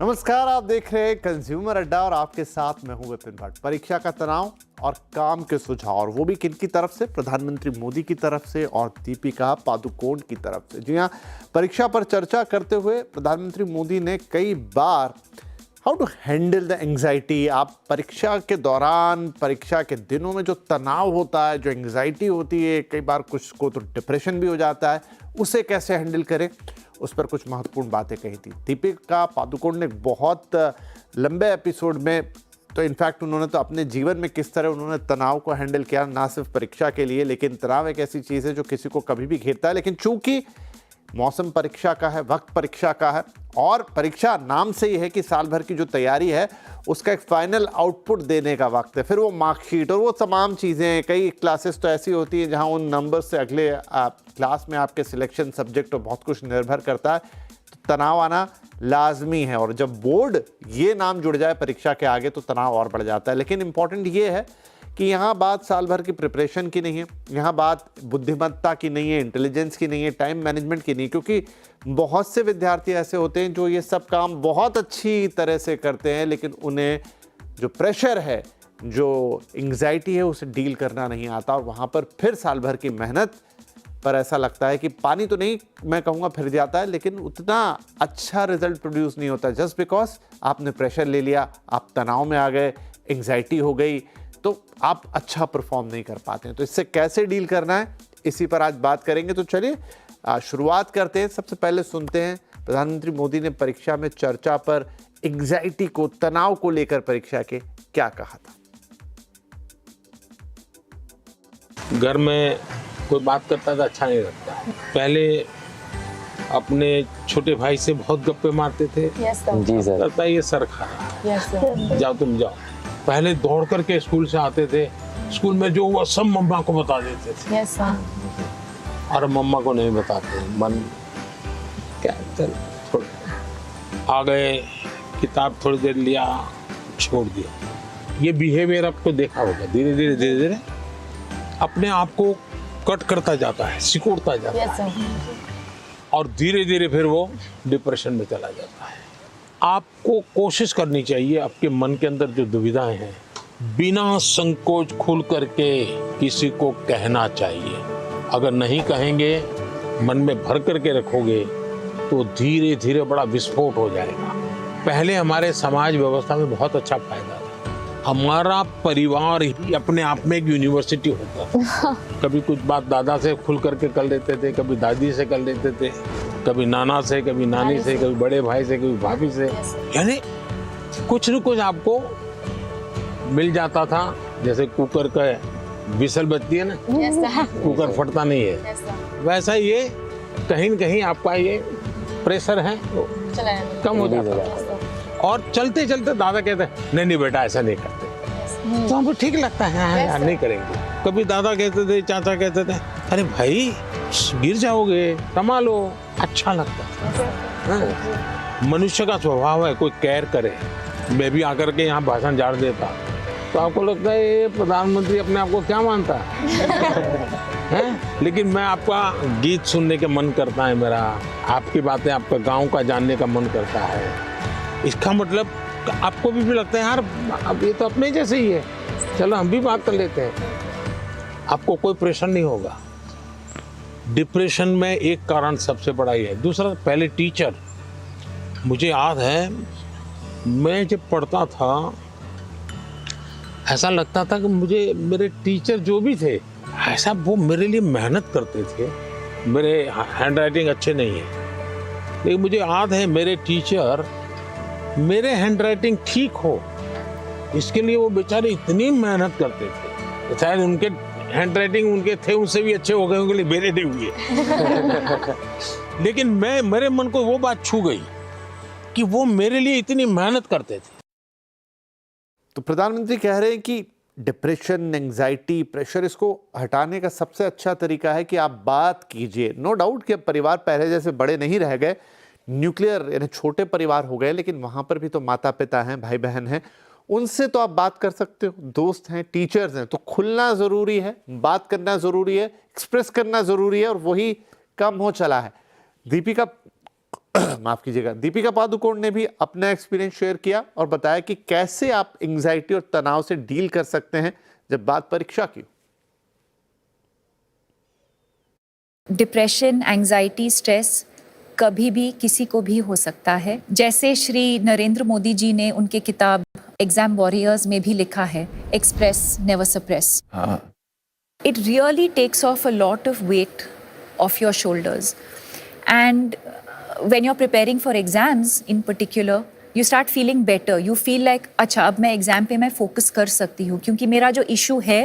नमस्कार, आप देख रहे हैं कंज्यूमर अड्डा और आपके साथ मैं हूं विपिन भट्ट। परीक्षा का तनाव और काम के सुझाव, और वो भी किनकी तरफ से? प्रधानमंत्री मोदी की तरफ से और दीपिका पादुकोण की तरफ से। जी हाँ, परीक्षा पर चर्चा करते हुए प्रधानमंत्री मोदी ने कई बार how to handle the anxiety. आप परीक्षा के दौरान, परीक्षा के दिनों में जो तनाव होता है, जो एंग्जाइटी होती है, कई बार कुछ को तो डिप्रेशन भी हो जाता है, उसे कैसे हैंडल करें, उस पर कुछ महत्वपूर्ण बातें कही थी। दीपिका पादुकोण ने बहुत लंबे एपिसोड में, तो इनफैक्ट उन्होंने तो अपने जीवन में किस तरह उन्होंने तनाव को हैंडल किया, ना सिर्फ परीक्षा के लिए, लेकिन तनाव एक ऐसी चीज़ है जो किसी को कभी भी घेरता है। लेकिन चूंकि मौसम परीक्षा का है, वक्त परीक्षा का है, और परीक्षा नाम से ही है कि साल भर की जो तैयारी है उसका एक फाइनल आउटपुट देने का वक्त है, फिर वो मार्कशीट और वो तमाम चीज़ें। कई क्लासेस तो ऐसी होती हैं जहां उन नंबर से अगले क्लास में आपके सिलेक्शन सब्जेक्ट और बहुत कुछ निर्भर करता है, तो तनाव आना लाजमी है। और जब बोर्ड ये नाम जुड़ जाए परीक्षा के आगे तो तनाव और बढ़ जाता है। लेकिन इंपॉर्टेंट ये है कि यहाँ बात साल भर की प्रिपरेशन की नहीं है, यहाँ बात बुद्धिमत्ता की नहीं है, इंटेलिजेंस की नहीं है, टाइम मैनेजमेंट की नहीं, क्योंकि बहुत से विद्यार्थी ऐसे होते हैं जो ये सब काम बहुत अच्छी तरह से करते हैं, लेकिन उन्हें जो प्रेशर है, जो एंग्जाइटी है, उसे डील करना नहीं आता, और वहाँ पर फिर साल भर की मेहनत पर ऐसा लगता है कि पानी तो नहीं मैं कहूँगा फिर जाता है, लेकिन उतना अच्छा रिजल्ट प्रोड्यूस नहीं होता, जस्ट बिकॉज आपने प्रेशर ले लिया, आप तनाव में आ गए, एंग्जाइटी हो गई, तो आप अच्छा परफॉर्म नहीं कर पाते हैं। तो इससे कैसे डील करना है, इसी पर आज बात करेंगे। तो चलिए शुरुआत करते हैं। सबसे पहले सुनते हैं प्रधानमंत्री मोदी ने परीक्षा में चर्चा पर एंग्जाइटी को, तनाव को लेकर परीक्षा के क्या कहा था। घर में कोई बात करता था अच्छा नहीं लगता। पहले अपने छोटे भाई से बहुत गप्पे मारते थे। जी सर। लगता है ये सर खा रहा है। जाओ तुम जाओ। पहले दौड़ करके स्कूल से आते थे, स्कूल में जो हुआ सब मम्मा को बता देते थे। और मम्मा को नहीं बताते, मन क्या, चल छोड़, आ गए, किताब थोड़ी देर लिया, छोड़ दिया। ये बिहेवियर आपको देखा होगा, धीरे धीरे अपने आप को कट करता जाता है, सिकुड़ता जाता है, और धीरे धीरे फिर वो डिप्रेशन में चला जाता है। आपको कोशिश करनी चाहिए, आपके मन के अंदर जो दुविधाएं हैं, बिना संकोच खुल करके किसी को कहना चाहिए। अगर नहीं कहेंगे, मन में भर करके रखोगे, तो धीरे धीरे बड़ा विस्फोट हो जाएगा। पहले हमारे समाज व्यवस्था में बहुत अच्छा फायदा था। हमारा परिवार ही अपने आप में एक यूनिवर्सिटी होता था। कभी कुछ बात दादा से खुल करके कर लेते थे, कभी दादी से कर लेते थे, कभी नाना से, कभी नानी से, कभी बड़े भाई से, कभी भाभी से। यानी कुछ न कुछ आपको मिल जाता था। जैसे कुकर का विसल बजती है ना, कुकर फटता नहीं है, वैसा ये कहीं न कहीं आपका ये प्रेशर है वो कम हो जाता था। और चलते चलते दादा कहते हैं नहीं बेटा ऐसा नहीं करते, तो हमको ठीक लगता है, हाँ यार नहीं करेंगे। कभी दादा कहते थे, चाचा कहते थे, अरे भाई गिर जाओगे, संभालो, अच्छा लगता है। मनुष्य का स्वभाव है कोई केयर करे। मैं भी आकर के यहाँ भाषण झाड़ देता तो आपको लगता है ये प्रधानमंत्री अपने आप को क्या मानता है? लेकिन मैं आपका गीत सुनने के मन करता है मेरा, आपकी बातें, आपका गांव का जानने का मन करता है। इसका मतलब आपको भी लगता है यार अब ये तो अपने जैसे ही है, चलो हम भी बात कर लेते हैं। आपको कोई प्रेशर नहीं होगा। डिप्रेशन में एक कारण सबसे बड़ा ही है। दूसरा, पहले टीचर, मुझे याद है मैं जब पढ़ता था ऐसा लगता था कि मुझे मेरे टीचर जो भी थे ऐसा वो मेरे लिए मेहनत करते थे। मेरे हैंड राइटिंग अच्छे नहीं है, लेकिन मुझे याद है मेरे टीचर मेरे हैंड राइटिंग ठीक हो इसके लिए वो बेचारे इतनी मेहनत करते थे। शायद उनके हैंड राइटिंग उनके थे उनसे भी अच्छे हो गए होंगे, मेरे नहीं हुए। लेकिन मेरे मन को वो बात छू गई कि वो मेरे लिए इतनी मेहनत करते थे। तो प्रधानमंत्री कह रहे हैं कि डिप्रेशन, एंग्जाइटी, प्रेशर, इसको हटाने का सबसे अच्छा तरीका है कि आप बात कीजिए। नो डाउट कि अब परिवार पहले जैसे बड़े नहीं रह गए, न्यूक्लियर यानी छोटे परिवार हो गए, लेकिन वहाँ पर भी तो माता पिता हैं, भाई बहन हैं, उनसे तो आप बात कर सकते हो, दोस्त हैं, टीचर्स हैं। तो खुलना ज़रूरी है, बात करना ज़रूरी है, एक्सप्रेस करना ज़रूरी है, और वही कम हो चला है। दीपिका माफ कीजिएगा, दीपिका पादुकोण ने भी अपना एक्सपीरियंस शेयर किया और बताया कि कैसे आप एंजाइटी और तनाव से डील कर सकते हैं जब बात परीक्षा की। डिप्रेशन, एंजाइटी, स्ट्रेस कभी भी किसी को भी हो सकता है। जैसे श्री नरेंद्र मोदी जी ने उनके किताब एग्जाम वॉरियर्स में भी लिखा है, express never suppress. It really takes off a lot of weight off your shoulders. And when you're preparing for exams in particular, you start feeling better. You feel like, अच्छा अब मैं exam पे मैं focus कर सकती हूँ क्योंकि मेरा जो इशू है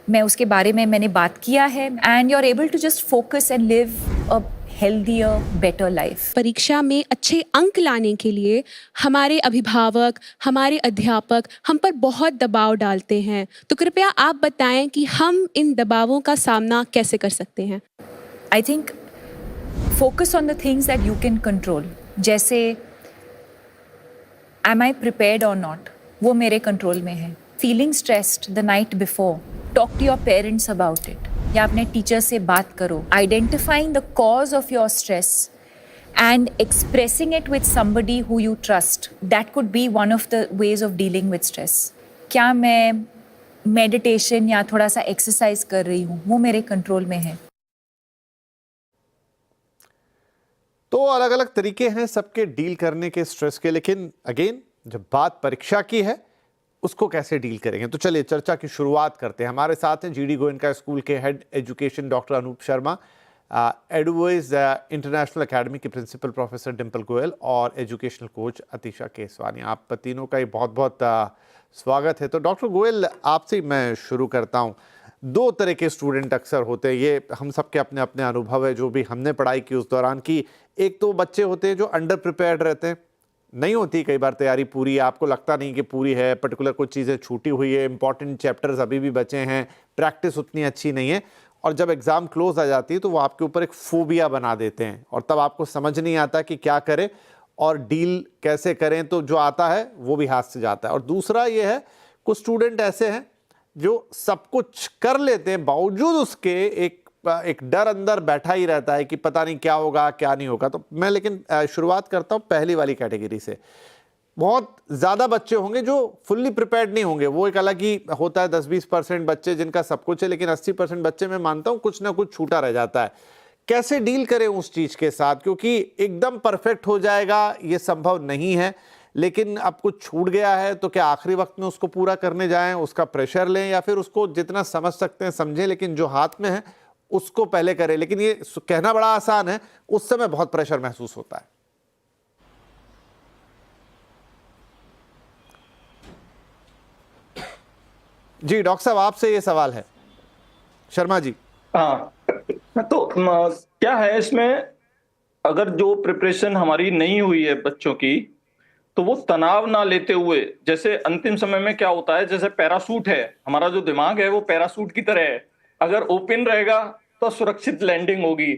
मैं उसके बारे में मैंने बात किया है, and you're able to just focus and live a healthier, better life. परीक्षा में अच्छे अंक लाने के लिए हमारे अभिभावक, हमारे अध्यापक हम पर बहुत दबाव डालते हैं, तो कृपया आप बताएं कि हम इन दबावों का सामना कैसे कर सकते हैं। I think focus on the things that you can control. जैसे am I prepared or not? वो मेरे कंट्रोल में है। Feeling stressed the night before, talk to your parents about it. या अपने टीचर से बात करो। Identifying the cause of your stress and expressing it with somebody who you trust. That could be one of the ways of dealing with stress. क्या मैं meditation या थोड़ा सा एक्सरसाइज कर रही हूँ, वो मेरे कंट्रोल में है। तो अलग अलग तरीके हैं सबके डील करने के स्ट्रेस के, लेकिन अगेन जब बात परीक्षा की है उसको कैसे डील करेंगे, तो चलिए चर्चा की शुरुआत करते हैं। हमारे साथ हैं जीडी गोयनका स्कूल के head education doctor Anoop Sharma, advise international academy के प्रिंसिपल प्रोफेसर डिम्पल गोयल और एजुकेशनल कोच अतिशा केसवानी। आप तीनों का ही बहुत बहुत स्वागत है। तो डॉक्टर गोयल, आपसे मैं शुरू करता हूँ। दो तरह के स्टूडेंट अक्सर होते हैं, ये हम सबके अपने अपने अनुभव है जो भी हमने पढ़ाई की उस दौरान की। एक तो बच्चे होते हैं जो अंडर प्रिपेयर्ड रहते हैं, नहीं होती कई बार तैयारी पूरी, आपको लगता नहीं कि पूरी है, पर्टिकुलर कुछ चीज़ें छूटी हुई है, इंपॉर्टेंट चैप्टर्स अभी भी बचे हैं, प्रैक्टिस उतनी अच्छी नहीं है, और जब एग्ज़ाम क्लोज आ जाती है तो वो आपके ऊपर एक फोबिया बना देते हैं और तब आपको समझ नहीं आता कि क्या करें और डील कैसे करें, तो जो आता है वो भी हाथ से जाता है। और दूसरा ये है, कुछ स्टूडेंट ऐसे हैं जो सब कुछ कर लेते हैं, बावजूद उसके एक डर अंदर बैठा ही रहता है कि पता नहीं क्या होगा क्या नहीं होगा। तो मैं लेकिन शुरुआत करता हूँ पहली वाली कैटेगरी से। बहुत ज़्यादा बच्चे होंगे जो फुल्ली प्रिपेयर्ड नहीं होंगे, वो एक अलग ही होता है। 10-20% बच्चे जिनका सब कुछ है, लेकिन 80% बच्चे मैं मानता हूँ कुछ ना कुछ छूटा रह जाता है। कैसे डील करें उस चीज़ के साथ, क्योंकि एकदम परफेक्ट हो जाएगा ये संभव नहीं है, लेकिन अब कुछ छूट गया है तो क्या आखिरी वक्त में उसको पूरा करने जाएं, उसका प्रेशर लें, या फिर उसको जितना समझ सकते हैं समझें, लेकिन जो हाथ में है उसको पहले करें। लेकिन ये कहना बड़ा आसान है, उस समय बहुत प्रेशर महसूस होता है। जी डॉक्टर साहब, आपसे ये सवाल है। शर्मा जी। हाँ, तो क्या है इसमें, अगर जो प्रिपरेशन हमारी नहीं हुई है बच्चों की, तो वो तनाव ना लेते हुए, जैसे अंतिम समय में क्या होता है, जैसे पैराशूट है, हमारा जो दिमाग है वो पैराशूट की तरह है। अगर ओपन रहेगा तो सुरक्षित लैंडिंग होगी,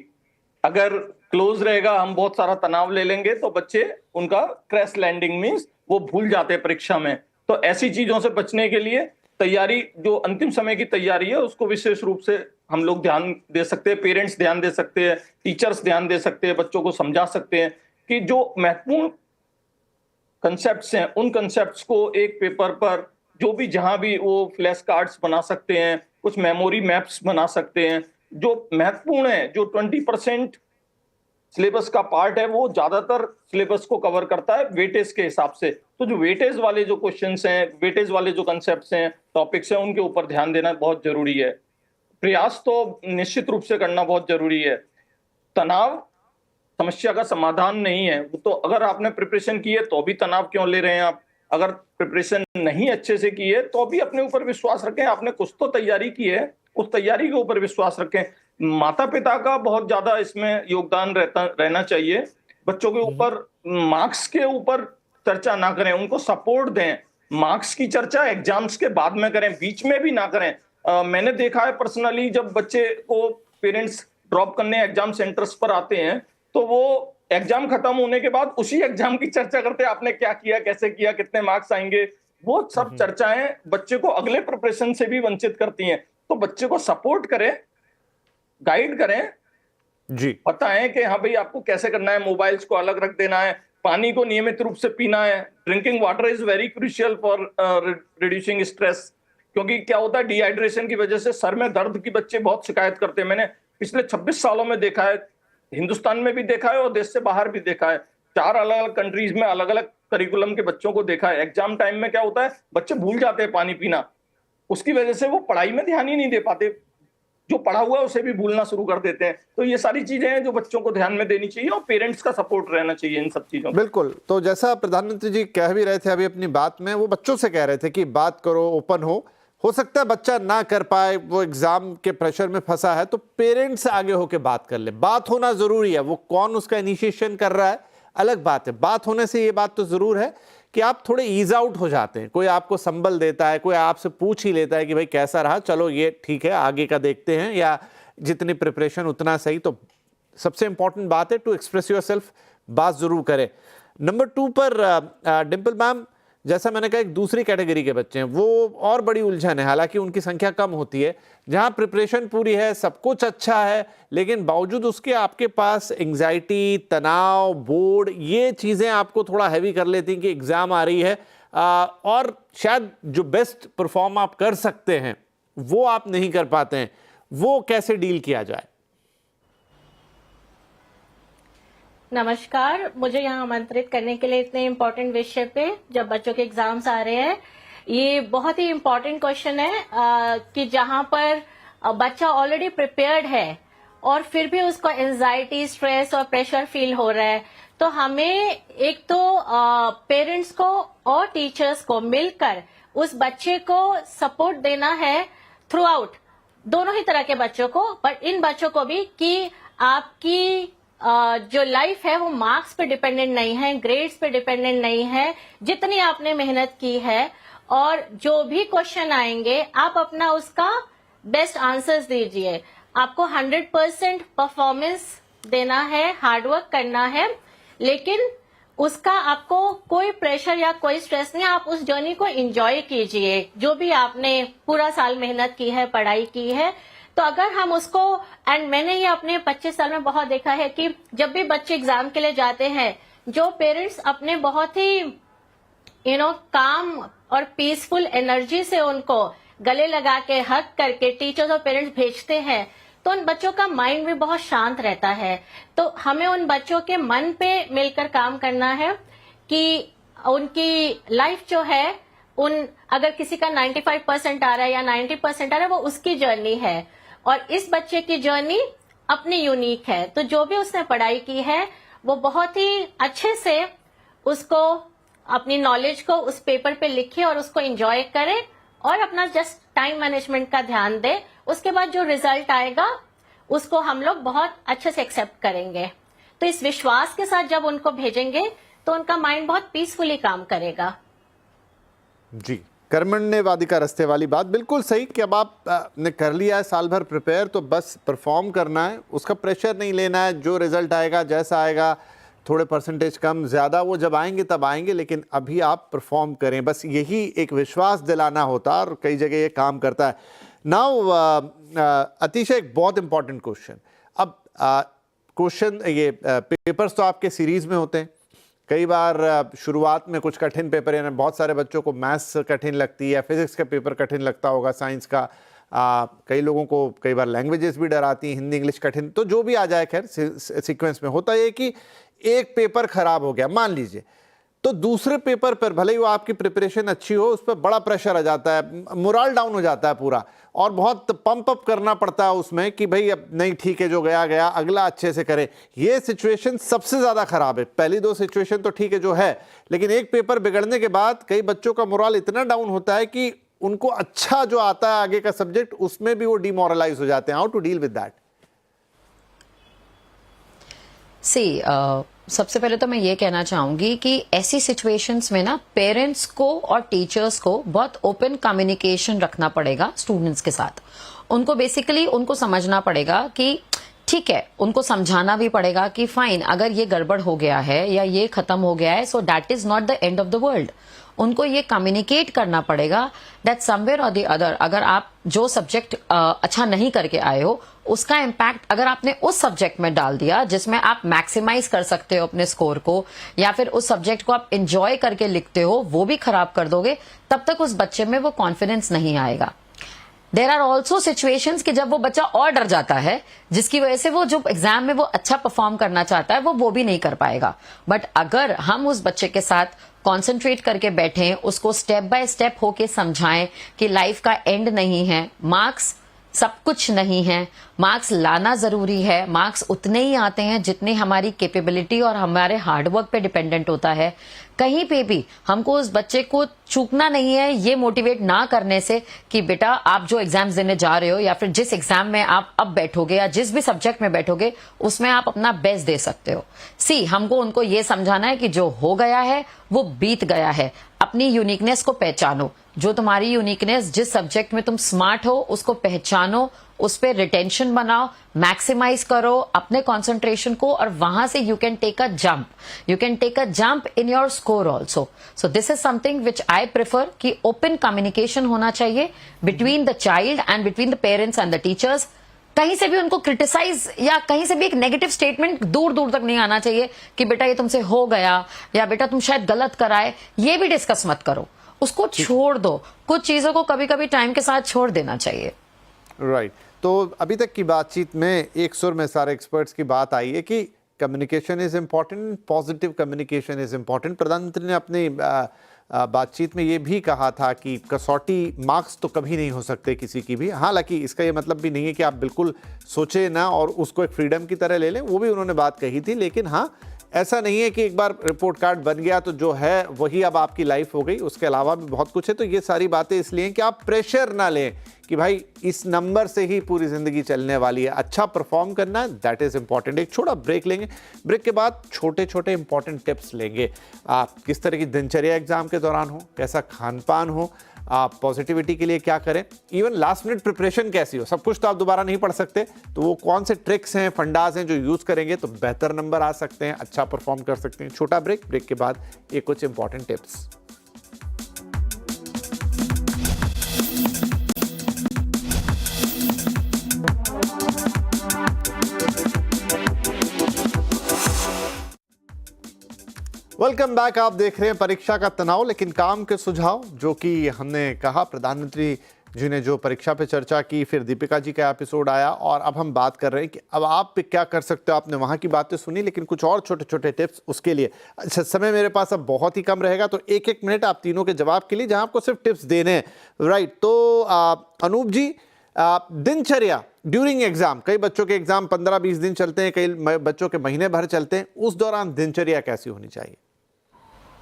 अगर क्लोज रहेगा हम बहुत सारा तनाव ले लेंगे तो बच्चे उनका क्रैश लैंडिंग मींस वो भूल जाते हैं परीक्षा में। तो ऐसी चीजों से बचने के लिए तैयारी, जो अंतिम समय की तैयारी है, उसको विशेष रूप से हम लोग ध्यान दे सकते हैं, पेरेंट्स ध्यान दे सकते हैं, टीचर्स ध्यान दे सकते हैं, बच्चों को समझा सकते हैं कि जो महत्वपूर्ण कंसेप्ट्स हैं उन कंसेप्ट्स को एक पेपर पर, जो भी जहां भी वो फ्लैश कार्ड्स बना सकते हैं, कुछ मेमोरी मैप्स बना सकते हैं। जो महत्वपूर्ण है, जो 20% सिलेबस का पार्ट है, वो ज्यादातर सिलेबस को कवर करता है वेटेज के हिसाब से। तो जो वेटेज वाले जो क्वेश्चंस हैं, वेटेज वाले जो कंसेप्ट्स हैं, टॉपिक्स हैं, उनके ऊपर ध्यान देना बहुत जरूरी है। प्रयास तो निश्चित रूप से करना बहुत जरूरी है। तनाव समस्या का समाधान नहीं है, तो अगर आपने प्रिपरेशन की है तो भी तनाव क्यों ले रहे हैं आप? अगर प्रिपरेशन नहीं अच्छे से की है तो भी अपने ऊपर विश्वास रखें, आपने कुछ तो तैयारी की है, उस तैयारी के ऊपर विश्वास रखें। माता पिता का बहुत ज्यादा इसमें योगदान रहना चाहिए। बच्चों के ऊपर मार्क्स के ऊपर चर्चा ना करें, उनको सपोर्ट दें। मार्क्स की चर्चा एग्जाम्स के बाद में करें, बीच में भी ना करें। मैंने देखा है पर्सनली, जब बच्चे को पेरेंट्स ड्रॉप करने एग्जाम सेंटर्स पर आते हैं तो वो एग्जाम खत्म होने के बाद उसी एग्जाम की चर्चा करते हैं, आपने क्या किया, कैसे किया, कितने मार्क्स आएंगे। वो सब चर्चाएं बच्चे को अगले प्रिपरेशन से भी वंचित करती हैं। तो बच्चे को सपोर्ट करें, गाइड करें, जी, पता है कि हाँ भाई आपको कैसे करना है, मोबाइल्स को अलग रख देना है, पानी को नियमित रूप से पीना है। Drinking water is very crucial for reducing stress, क्योंकि क्या होता है डिहाइड्रेशन की वजह से सर में दर्द की बच्चे बहुत शिकायत करते हैं। मैंने पिछले 26 सालों में देखा है, हिंदुस्तान में भी देखा है और देश से बाहर भी देखा है। 4 अलग अलग कंट्रीज में अलग अलग करिकुलम के बच्चों को देखा है। एग्जाम टाइम में क्या होता है, बच्चे भूल जाते हैं पानी पीना, उसकी वजह से वो पढ़ाई में ध्यान ही नहीं दे पाते, जो पढ़ा हुआ है उसे भी भूलना शुरू कर देते हैं। तो ये सारी चीजें हैं जो बच्चों को ध्यान में देनी चाहिए और पेरेंट्स का सपोर्ट रहना चाहिए इन सब चीजों में। बिल्कुल। तो जैसा प्रधानमंत्री जी कह भी रहे थे अभी अपनी बात में, वो बच्चों से कह रहे थे कि बात करो, ओपन हो सकता है बच्चा ना कर पाए, वो एग्जाम के प्रेशर में फंसा है, तो पेरेंट्स आगे होके बात कर ले। बात होना जरूरी है, वो कौन उसका इनिशिएशन कर रहा है अलग बात है। बात होने से ये बात तो जरूर है कि आप थोड़े ईज आउट हो जाते हैं। कोई आपको संबल देता है, कोई आपसे पूछ ही लेता है कि भाई कैसा रहा, चलो ये ठीक है आगे का देखते हैं, या जितनी प्रिपरेशन उतना सही। तो सबसे इंपॉर्टेंट बात है टू एक्सप्रेस योरसेल्फ, बात जरूर करें। नंबर 2 पर डिम्पल मैम, जैसा मैंने कहा एक दूसरी कैटेगरी के बच्चे हैं, वो और बड़ी उलझन है, हालांकि उनकी संख्या कम होती है, जहां प्रिपरेशन पूरी है, सब कुछ अच्छा है, लेकिन बावजूद उसके आपके पास एंग्जाइटी, तनाव, बोर्ड, ये चीज़ें आपको थोड़ा हैवी कर लेती हैं कि एग्ज़ाम आ रही है और शायद जो बेस्ट परफॉर्म आप कर सकते हैं वो आप नहीं कर पाते हैं। वो कैसे डील किया जाए? नमस्कार, मुझे यहाँ आमंत्रित करने के लिए इतने इम्पोर्टेंट विषय पे, जब बच्चों के एग्जाम्स आ रहे हैं। ये बहुत ही इम्पोर्टेंट क्वेश्चन है कि जहाँ पर बच्चा ऑलरेडी प्रिपेयर्ड है और फिर भी उसको एंजाइटी, स्ट्रेस और प्रेशर फील हो रहा है, तो हमें एक तो पेरेंट्स को और टीचर्स को मिलकर उस बच्चे को सपोर्ट देना है थ्रू आउट, दोनों ही तरह के बच्चों को, पर इन बच्चों को भी कि आपकी जो लाइफ है वो मार्क्स पे डिपेंडेंट नहीं है, ग्रेड्स पे डिपेंडेंट नहीं है। जितनी आपने मेहनत की है और जो भी क्वेश्चन आएंगे आप अपना उसका बेस्ट आंसर्स दीजिए। आपको 100% परफॉर्मेंस देना है, हार्डवर्क करना है, लेकिन उसका आपको कोई प्रेशर या कोई स्ट्रेस नहीं। आप उस जर्नी को एंजॉय कीजिए, जो भी आपने पूरा साल मेहनत की है, पढ़ाई की है। तो अगर हम उसको, एंड मैंने ये अपने 25 साल में बहुत देखा है कि जब भी बच्चे एग्जाम के लिए जाते हैं, जो पेरेंट्स अपने बहुत ही काम और पीसफुल एनर्जी से उनको गले लगा के हग करके टीचर्स और पेरेंट्स भेजते हैं, तो उन बच्चों का माइंड भी बहुत शांत रहता है। तो हमें उन बच्चों के मन पे मिलकर काम करना है कि उनकी लाइफ जो है, अगर किसी का 95% आ रहा है या 90% आ रहा है, वो उसकी जर्नी है और इस बच्चे की जर्नी अपनी यूनिक है। तो जो भी उसने पढ़ाई की है वो बहुत ही अच्छे से उसको, अपनी नॉलेज को उस पेपर पे लिखे और उसको एंजॉय करे और अपना जस्ट टाइम मैनेजमेंट का ध्यान दे। उसके बाद जो रिजल्ट आएगा उसको हम लोग बहुत अच्छे से एक्सेप्ट करेंगे। तो इस विश्वास के साथ जब उनको भेजेंगे तो उनका माइंड बहुत पीसफुली काम करेगा। जी, कर्मण्यवादिका रास्ते वाली बात बिल्कुल सही कि अब आप ने कर लिया है साल भर प्रिपेयर, तो बस परफॉर्म करना है, उसका प्रेशर नहीं लेना है। जो रिजल्ट आएगा, जैसा आएगा, थोड़े परसेंटेज कम ज़्यादा वो जब आएंगे तब आएंगे, लेकिन अभी आप परफॉर्म करें, बस यही एक विश्वास दिलाना होता है और कई जगह ये काम करता है। नाउ अतिशय एक बहुत इंपॉर्टेंट क्वेश्चन। अब क्वेश्चन ये पेपर्स तो आपके सीरीज़ में होते हैं, कई बार शुरुआत में कुछ कठिन पेपर, यानी बहुत सारे बच्चों को मैथ्स कठिन लगती है, फिजिक्स का पेपर कठिन लगता होगा, साइंस का, कई लोगों को कई बार लैंग्वेजेस भी डराती हैं, हिंदी इंग्लिश कठिन, तो जो भी आ जाए खैर सीक्वेंस में। होता है कि एक पेपर खराब हो गया मान लीजिए, तो दूसरे पेपर पर भले ही वो आपकी प्रिपरेशन अच्छी हो, उस पर बड़ा प्रेशर आ जाता है, मोरल डाउन हो जाता है पूरा, और बहुत पंप अप करना पड़ता है उसमें कि भाई अब नहीं, ठीक है जो गया गया, अगला अच्छे से करे। ये सिचुएशन सबसे ज़्यादा ख़राब है। पहली दो सिचुएशन तो ठीक है जो है, लेकिन एक पेपर बिगड़ने के बाद कई बच्चों का मोरल इतना डाउन होता है कि उनको अच्छा जो आता है आगे का सब्जेक्ट, उसमें भी वो डिमोरलाइज हो जाते हैं। How to deal with that? सबसे पहले तो मैं ये कहना चाहूंगी कि ऐसी सिचुएशंस में ना पेरेंट्स को और टीचर्स को बहुत ओपन कम्युनिकेशन रखना पड़ेगा स्टूडेंट्स के साथ। उनको बेसिकली उनको समझना पड़ेगा कि ठीक है, उनको समझाना भी पड़ेगा कि फाइन, अगर ये गड़बड़ हो गया है या ये खत्म हो गया है, so that is not the end of the world. उनको ये कम्युनिकेट करना पड़ेगा दैट समवेयर और द अदर, अगर आप जो सब्जेक्ट अच्छा नहीं करके आए हो उसका इम्पैक्ट अगर आपने उस सब्जेक्ट में डाल दिया जिसमें आप मैक्सिमाइज कर सकते हो अपने स्कोर को, या फिर उस सब्जेक्ट को आप एंजॉय करके लिखते हो वो भी खराब कर दोगे, तब तक उस बच्चे में वो कॉन्फिडेंस नहीं आएगा। देर आर ऑल्सो सिचुएशंस कि जब वो बच्चा और डर जाता है जिसकी वजह से वो जो एग्जाम में वो अच्छा परफॉर्म करना चाहता है वो भी नहीं कर पाएगा। बट अगर हम उस बच्चे के साथ कॉन्सेंट्रेट करके बैठें, उसको स्टेप बाय स्टेप होके समझाएं कि लाइफ का एंड नहीं है, मार्क्स सब कुछ नहीं है, मार्क्स लाना जरूरी है, मार्क्स उतने ही आते हैं जितने हमारी कैपेबिलिटी और हमारे हार्डवर्क पे डिपेंडेंट होता है। कहीं पे भी हमको उस बच्चे को चूकना नहीं है ये मोटिवेट ना करने से कि बेटा आप जो एग्जाम्स देने जा रहे हो या फिर जिस एग्जाम में आप अब बैठोगे या जिस भी सब्जेक्ट में बैठोगे उसमें आप अपना बेस्ट दे सकते हो। हमको उनको ये समझाना है कि जो हो गया है वो बीत गया है, अपनी यूनिकनेस को पहचानो, जो तुम्हारी यूनिकनेस जिस सब्जेक्ट में तुम स्मार्ट हो उसको पहचानो, उस पर रिटेंशन बनाओ, मैक्सिमाइज करो अपने कंसंट्रेशन को और वहां से you can take a jump in your score also. So this is something which I prefer कि ओपन कम्युनिकेशन होना चाहिए between the child and between the parents and the teachers. कहीं से भी उनको क्रिटिसाइज या कहीं से भी एक नेगेटिव स्टेटमेंट दूर दूर तक नहीं आना चाहिए कि बेटा ये तुमसे हो गया या बेटा तुम शायद गलत कराए, ये भी डिस्कस मत करो, उसको छोड़ दो। कुछ चीजों को कभी कभी टाइम के साथ छोड़ देना चाहिए। राइट तो अभी तक की बातचीत में एक सुर में सारे एक्सपर्ट्स की बात आई है कि communication is important, positive communication is important. प्रधानमंत्री ने अपनी बातचीत में ये भी कहा था कि कसौटी मार्क्स तो कभी नहीं हो सकते किसी की भी। हालांकि इसका ये मतलब भी नहीं है कि आप बिल्कुल सोचे ना और उसको एक फ्रीडम की तरह ले लें, वो भी उन्होंने बात कही थी। लेकिन हाँ, ऐसा नहीं है कि एक बार रिपोर्ट कार्ड बन गया तो जो है वही अब आपकी लाइफ हो गई, उसके अलावा भी बहुत कुछ है। तो ये सारी बातें इसलिए हैं कि आप प्रेशर ना लें कि भाई इस नंबर से ही पूरी ज़िंदगी चलने वाली है, अच्छा परफॉर्म करना है, दैट इज़ इंपॉर्टेंट। एक छोटा ब्रेक लेंगे, ब्रेक के बाद छोटे छोटे इंपॉर्टेंट टिप्स लेंगे। आप किस तरह की दिनचर्या एग्जाम के दौरान हो, कैसा खान पान हो, आप पॉजिटिविटी के लिए क्या करें, इवन लास्ट मिनट प्रिपरेशन कैसी हो। सब कुछ तो आप दोबारा नहीं पढ़ सकते, तो वो कौन से ट्रिक्स हैं, फंडास हैं जो यूज़ करेंगे तो बेहतर नंबर आ सकते हैं, अच्छा परफॉर्म कर सकते हैं। छोटा ब्रेक, ब्रेक के बाद ये कुछ इंपॉर्टेंट टिप्स। Welcome back. आप देख रहे हैं परीक्षा का तनाव लेकिन काम के सुझाव, जो कि हमने कहा प्रधानमंत्री जी ने जो परीक्षा पे चर्चा की, फिर दीपिका जी का एपिसोड आया और अब हम बात कर रहे हैं कि अब आप पे क्या कर सकते हो। आपने वहाँ की बातें सुनी लेकिन कुछ और छोटे छोटे टिप्स उसके लिए। अच्छा, समय मेरे पास अब बहुत ही कम रहेगा तो एक एक मिनट आप तीनों के जवाब के लिए, जहाँ आपको सिर्फ टिप्स देने हैं। राइट, तो अनूप जी, दिनचर्या ड्यूरिंग एग्जाम, कई बच्चों के एग्जाम 15-20 दिन चलते हैं, कई बच्चों के महीने भर चलते हैं, उस दौरान दिनचर्या कैसी होनी चाहिए?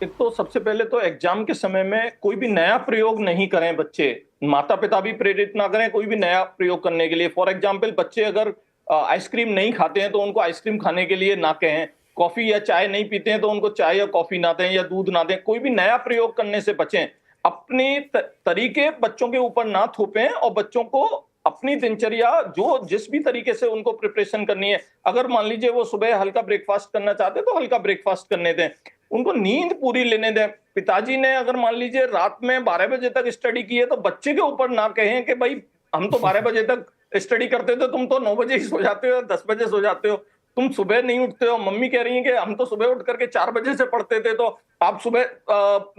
एक तो सबसे पहले तो एग्जाम के समय में कोई भी नया प्रयोग नहीं करें बच्चे, माता पिता भी प्रेरित ना करें कोई भी नया प्रयोग करने के लिए। फॉर एग्जाम्पल, बच्चे अगर आइसक्रीम नहीं खाते हैं तो उनको आइसक्रीम खाने के लिए ना कहें, कॉफी या चाय नहीं पीते हैं तो उनको चाय या कॉफी ना दें या दूध ना दें। कोई भी नया प्रयोग करने से बचें, अपने तरीके बच्चों के ऊपर ना थोपें और बच्चों को अपनी दिनचर्या जो जिस भी तरीके से उनको प्रिपरेशन करनी है, अगर मान लीजिए वो सुबह हल्का ब्रेकफास्ट करना चाहते हैं तो हल्का ब्रेकफास्ट करने दें, उनको नींद पूरी लेने दें। पिताजी ने अगर मान लीजिए रात में 12 बजे तक स्टडी की है तो बच्चे के ऊपर ना कहें कि भाई हम तो 12 बजे तक स्टडी करते थे, तुम तो 9 बजे ही सो जाते हो, 10 बजे सो जाते हो, तुम सुबह नहीं उठते हो। मम्मी कह रही है कि हम तो सुबह उठ करके 4 बजे से पढ़ते थे तो आप सुबह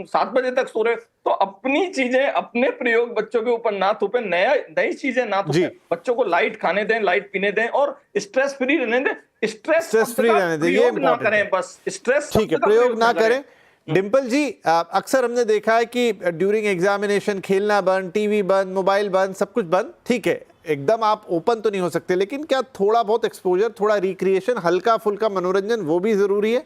7 बजे तक सो रहे। तो अपनी चीजें, अपने प्रयोग बच्चों के ऊपर ना थोपें, नई चीजें ना थोपें। बच्चों को लाइट खाने दें, लाइट पीने दें और स्ट्रेस फ्री रहने दें। स्ट्रेस फ्री रहने दें, ये ना करें, बस स्ट्रेस ठीक है, प्रयोग ना करें। डिंपल जी, अक्सर हमने देखा है कि ड्यूरिंग एग्जामिनेशन खेलना बंद, टीवी बंद, मोबाइल बंद, सब कुछ बंद। ठीक है, एकदम आप ओपन तो नहीं हो सकते, लेकिन क्या थोड़ा बहुत एक्सपोजर, थोड़ा रिक्रिएशन, हल्का फुल्का मनोरंजन, वो भी जरूरी है?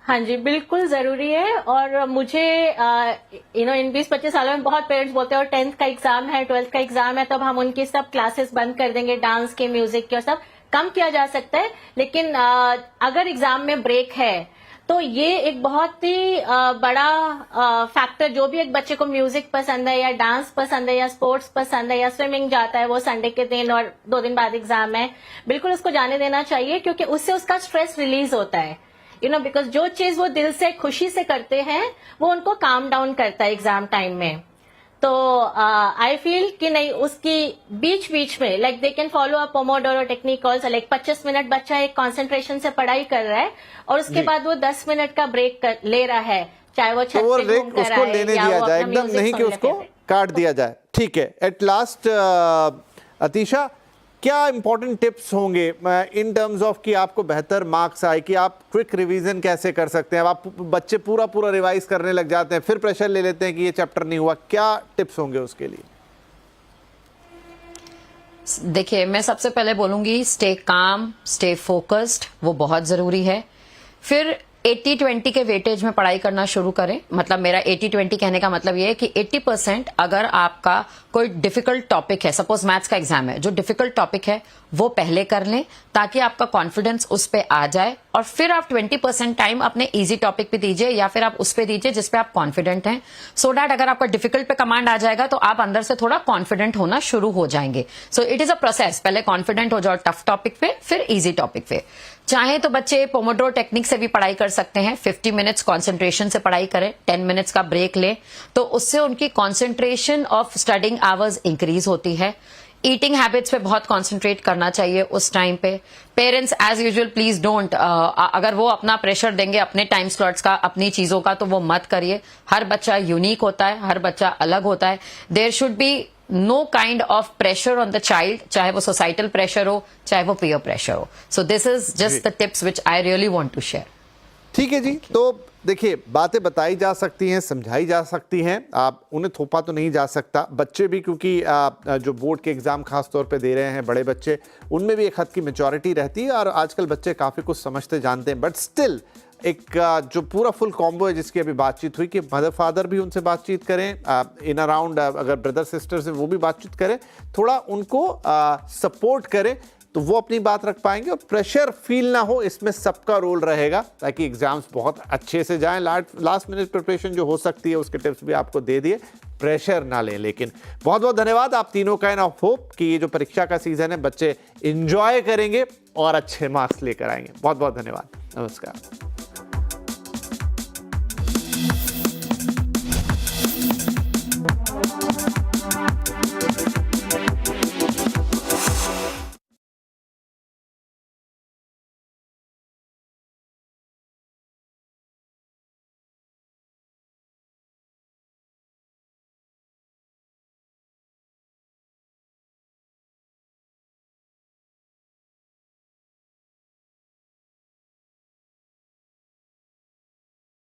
हाँ जी, बिल्कुल जरूरी है। और मुझे इन 20-25 सालों में बहुत पेरेंट्स बोलते हैं और 10th का एग्जाम है, 12th का एग्जाम है, तब हम उनकी सब क्लासेस बंद कर देंगे, डांस के, म्यूजिक के, और सब कम किया जा सकता है। लेकिन अगर एग्जाम में ब्रेक है तो ये एक बहुत ही बड़ा फैक्टर, जो भी एक बच्चे को म्यूजिक पसंद है या डांस पसंद है या स्पोर्ट्स पसंद है या स्विमिंग जाता है वो संडे के दिन और 2 दिन बाद एग्जाम है, बिल्कुल उसको जाने देना चाहिए, क्योंकि उससे उसका स्ट्रेस रिलीज होता है। बिकॉज जो चीज वो दिल से खुशी से करते हैं वो उनको काम डाउन करता है एग्जाम टाइम में। तो आई फील कि नहीं, उसकी बीच बीच में like they can follow a Pomodoro technique also, like 25 minute बच्चा एक कंसंट्रेशन से पढ़ाई कर रहा है और उसके बाद वो 10 मिनट का ब्रेक ले रहा है, चाहे वो छत तो वो पे घूम कर उसको आए लेने या दिया वो जाए, अपना एकदम म्यूजिक नहीं कि सुन ले उसको फिर। काट दिया जाए। ठीक है, एट लास्ट अतीशा, क्या इंपॉर्टेंट टिप्स होंगे इन टर्म्स ऑफ कि आपको बेहतर मार्क्स आए, कि आप क्विक रिवीजन कैसे कर सकते हैं? अब आप बच्चे पूरा रिवाइज करने लग जाते हैं, फिर प्रेशर ले लेते हैं कि ये चैप्टर नहीं हुआ, क्या टिप्स होंगे उसके लिए? देखिए, मैं सबसे पहले बोलूंगी स्टे काम, स्टे फोकस्ड, वो बहुत जरूरी है। फिर 80-20 के वेटेज में पढ़ाई करना शुरू करें। मतलब मेरा 80-20 कहने का मतलब ये है कि 80% अगर आपका कोई डिफिकल्ट टॉपिक है, सपोज मैथ्स का एग्जाम है, जो डिफिकल्ट टॉपिक है वो पहले कर लें ताकि आपका कॉन्फिडेंस उस पे आ जाए, और फिर आप 20% टाइम अपने इजी टॉपिक पे दीजिए या फिर आप उस पे दीजिए जिस पे आप कॉन्फिडेंट हैं, सो दैट अगर आपका डिफिकल्ट पे कमांड आ जाएगा तो आप अंदर से थोड़ा कॉन्फिडेंट होना शुरू हो जाएंगे। So it is a process, पहले कॉन्फिडेंट हो जाओ टफ टॉपिक पे, फिर इजी टॉपिक पे। चाहे तो बच्चे पोमोडोरो टेक्निक से भी पढ़ाई कर सकते हैं, 50 मिनट्स कॉन्सेंट्रेशन से पढ़ाई करें, 10 मिनट्स का ब्रेक लें, तो उससे उनकी concentration of studying hours increase होती है। ईटिंग हैबिट्स पे बहुत कॉन्सेंट्रेट करना चाहिए उस टाइम पे। Parents as usual please don't, अगर वो अपना प्रेशर देंगे अपने टाइम स्लॉट्स का, अपनी चीजों का, तो वो मत करिए। हर बच्चा यूनिक होता है, हर बच्चा अलग होता है। There should be no kind of pressure on the child, चाहे वो सोसाइटल प्रेशर हो, चाहे वो पीयर प्रेशर हो। So this is just the tips which I really want to share. ठीक है जी, तो देखिए, बातें बताई जा सकती हैं, समझाई जा सकती हैं, आप उन्हें थोपा तो नहीं जा सकता। बच्चे भी, क्योंकि जो बोर्ड के एग्ज़ाम खास तौर पे दे रहे हैं बड़े बच्चे, उनमें भी एक हद की मैच्योरिटी रहती है और आजकल बच्चे काफ़ी कुछ समझते जानते हैं। बट स्टिल एक जो पूरा फुल कॉम्बो है जिसकी अभी बातचीत हुई, कि मदर फादर भी उनसे बातचीत करें, इन अराउंड अगर ब्रदर सिस्टर्स हैं वो भी बातचीत करें, थोड़ा उनको सपोर्ट करें, तो वो अपनी बात रख पाएंगे और प्रेशर फील ना हो, इसमें सबका रोल रहेगा ताकि एग्जाम्स बहुत अच्छे से जाएं। लास्ट मिनट प्रिपरेशन जो हो सकती है उसके टिप्स भी आपको दे दिए, प्रेशर ना लें। लेकिन बहुत बहुत धन्यवाद आप तीनों का, एंड ऑफ होप कि ये जो परीक्षा का सीजन है बच्चे एंजॉय करेंगे और अच्छे मार्क्स लेकर आएंगे। बहुत बहुत धन्यवाद, नमस्कार।